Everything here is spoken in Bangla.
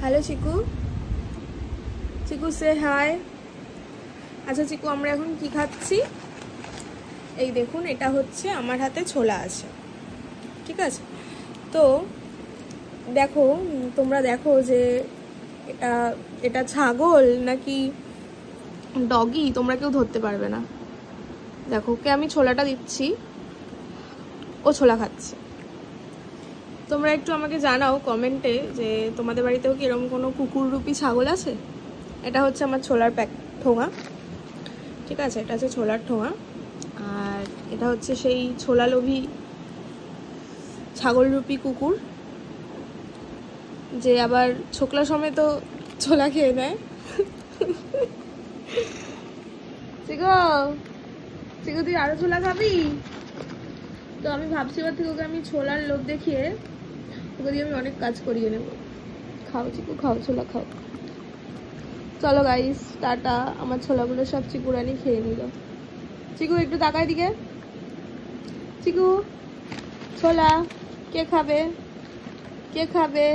হ্যালো চিকু, চিকু সে হাই। আচ্ছা চিকু, আমরা এখন কি খাচ্ছি? এই দেখুন, এটা হচ্ছে আমার হাতে ছোলা আছে, ঠিক আছে? তো দেখো, তোমরা দেখো যে এটা এটা ছাগল নাকি ডগি তোমরা কেউ ধরতে পারবে না। দেখো, ওকে আমি ছোলাটা দিচ্ছি, ও ছোলা খাচ্ছে। তোমরা একটু আমাকে জানাও কমেন্টে যে তোমাদের বাড়িতেও কি এরকম কোনো কুকুররূপী ছাগল আছে। এটা হচ্ছে আমার ছোলার ঠোঙা, ঠিক আছে? এটা হচ্ছে ছোলার ঠোঙা, আর এটা হচ্ছে সেই ছোলা লোভী ছাগলরূপী কুকুর, যে আবার ছোকলা সমেত ছোলা খেয়ে নেয়। চিকু, চিকু তুই আরো ছোলা খাবি? তো আমি ভাবছি এবার থেকে ওকে আমি ছোলার লোভ দেখিয়ে ওকে দিয়ে আমি অনেক কাজ করিয়ে নেব। খাও চিকু, খাও, ছোলা খাও। চলো গাইস, টাটা। আমার ছোলাগুলো সব চিকুরানি খেয়ে নিল। চিকু একটু তাকাই দিকে। চিকু, ছোলা কে খাবে? কে খাবে?